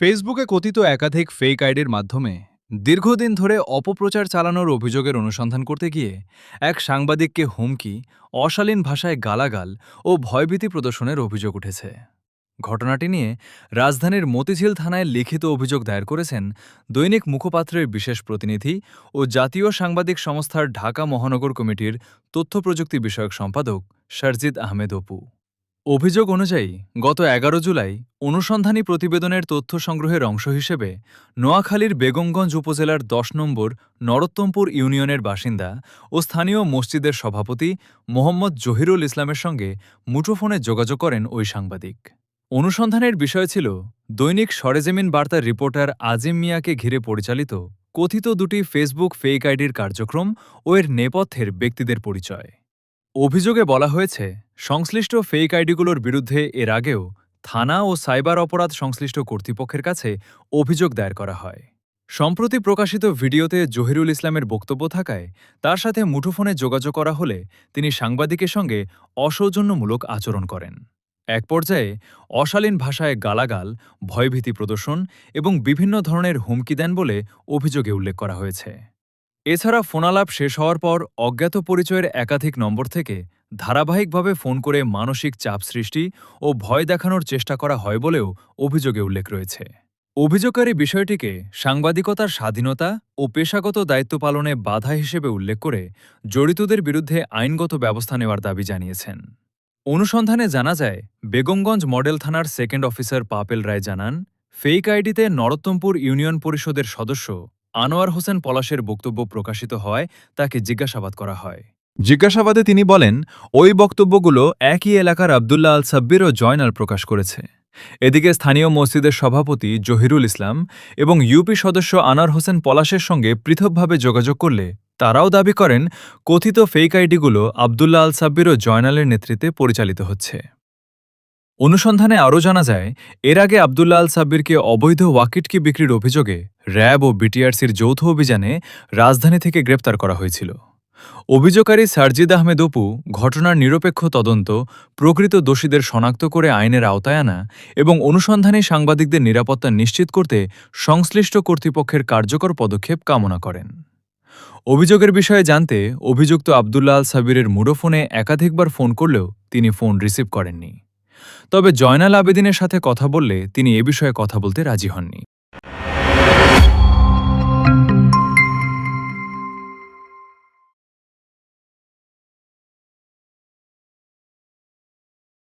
ফেসবুকে কথিত একাধিক ফেক আইডির মাধ্যমে দীর্ঘদিন ধরে অপপ্রচার চালানোর অভিযোগের অনুসন্ধান করতে গিয়ে এক সাংবাদিককে হুমকি, অশালীন ভাষায় গালাগাল ও ভয়ভীতি প্রদর্শনের অভিযোগ উঠেছে। ঘটনাটি নিয়ে রাজধানীর মতিঝিল থানায় লিখিত অভিযোগ দায়ের করেছেন দৈনিক মুখপাত্রের বিশেষ প্রতিনিধি ও জাতীয় সাংবাদিক সংস্থার ঢাকা মহানগর কমিটির তথ্য প্রযুক্তি বিষয়ক সম্পাদক শারজিদ আহমেদ অপু। অভিযোগ অনুযায়ী গত ১১ জুলাই অনুসন্ধানী প্রতিবেদনের তথ্য সংগ্রহের অংশ হিসেবে নোয়াখালীর বেগমগঞ্জ উপজেলার ১০ নম্বর নরোত্তমপুর ইউনিয়নের বাসিন্দা ও স্থানীয় মসজিদের সভাপতি মোহাম্মদ জহিরুল ইসলামের সঙ্গে মুঠোফোনে যোগাযোগ করেন ওই সাংবাদিক। অনুসন্ধানের বিষয় ছিল দৈনিক সরেজমিন বার্তার রিপোর্টার আজিম মিয়াকে ঘিরে পরিচালিত কথিত দুটি ফেসবুক ফেক আইডির কার্যক্রম ও এর নেপথ্যের ব্যক্তিদের পরিচয়। অভিযোগে বলা হয়েছে, সংশ্লিষ্ট ফেক আইডিগুলোর বিরুদ্ধে এর আগেও থানা ও সাইবার অপরাধ সংশ্লিষ্ট কর্তৃপক্ষের কাছে অভিযোগ দায়ের করা হয়। সম্প্রতি প্রকাশিত ভিডিওতে জহিরুল ইসলামের বক্তব্য থাকায় তার সাথে মুঠোফোনে যোগাযোগ করা হলে তিনি সাংবাদিকের সঙ্গে অসৌজন্যমূলক আচরণ করেন। এক পর্যায়ে অশালীন ভাষায় গালাগাল, ভয়ভীতি প্রদর্শন এবং বিভিন্ন ধরনের হুমকি দেন বলে অভিযোগে উল্লেখ করা হয়েছে। এছাড়া ফোনালাপ শেষ হওয়ার পর অজ্ঞাত পরিচয়ের একাধিক নম্বর থেকে ধারাবাহিকভাবে ফোন করে মানসিক চাপ সৃষ্টি ও ভয় দেখানোর চেষ্টা করা হয় বলেও অভিযোগে উল্লেখ রয়েছে। অভিযোগকারী বিষয়টিকে সাংবাদিকতার স্বাধীনতা ও পেশাগত দায়িত্ব পালনে বাধা হিসেবে উল্লেখ করে জড়িতদের বিরুদ্ধে আইনগত ব্যবস্থা নেওয়ার দাবি জানিয়েছেন। অনুসন্ধানে জানা যায়, বেগমগঞ্জ মডেল থানার সেকেন্ড অফিসার পাপেল রায় জানান, ফেক আইডিতে নরোত্তমপুর ইউনিয়ন পরিষদের সদস্য আনোয়ার হোসেন পলাশের বক্তব্য প্রকাশিত হওয়ায় তাকে জিজ্ঞাসাবাদ করা হয়। জিজ্ঞাসাবাদে তিনি বলেন, ওই বক্তব্যগুলো একই এলাকার আবদুল্লাহ আল সাব্বির ও জয়নাল প্রকাশ করেছে। এদিকে স্থানীয় মসজিদের সভাপতি জহিরুল ইসলাম এবং ইউপি সদস্য আনোয়ার হোসেন পলাশের সঙ্গে পৃথকভাবে যোগাযোগ করলে তারাও দাবি করেন কথিত ফেক আইডিগুলো আবদুল্লাহ আল সাব্বির ও জয়নালের নেতৃত্বে পরিচালিত হচ্ছে। অনুসন্ধানে আরও জানা যায়, এর আগে আবদুল্লাহ আল সাব্বিরকে অবৈধ ওয়াকিটকি বিক্রির অভিযোগে র্যাব ও বিটিআরসির যৌথ অভিযানে রাজধানী থেকে গ্রেপ্তার করা হয়েছিল। অভিযোগকারী শারজিদ আহমেদ অপু ঘটনার নিরপেক্ষ তদন্ত, প্রকৃত দোষীদের শনাক্ত করে আইনের আওতায় আনা এবং অনুসন্ধানী সাংবাদিকদের নিরাপত্তা নিশ্চিত করতে সংশ্লিষ্ট কর্তৃপক্ষের কার্যকর পদক্ষেপ কামনা করেন। অভিযোগের বিষয়ে জানতে অভিযুক্ত আবদুল্লাহ আল সাব্বিরের মুঠোফোনে একাধিকবার ফোন করলেও তিনি ফোন রিসিভ করেননি। তবে জয়নাল আবেদিনের সাথে কথা বললে তিনি এ বিষয়ে কথা বলতে রাজি হননি।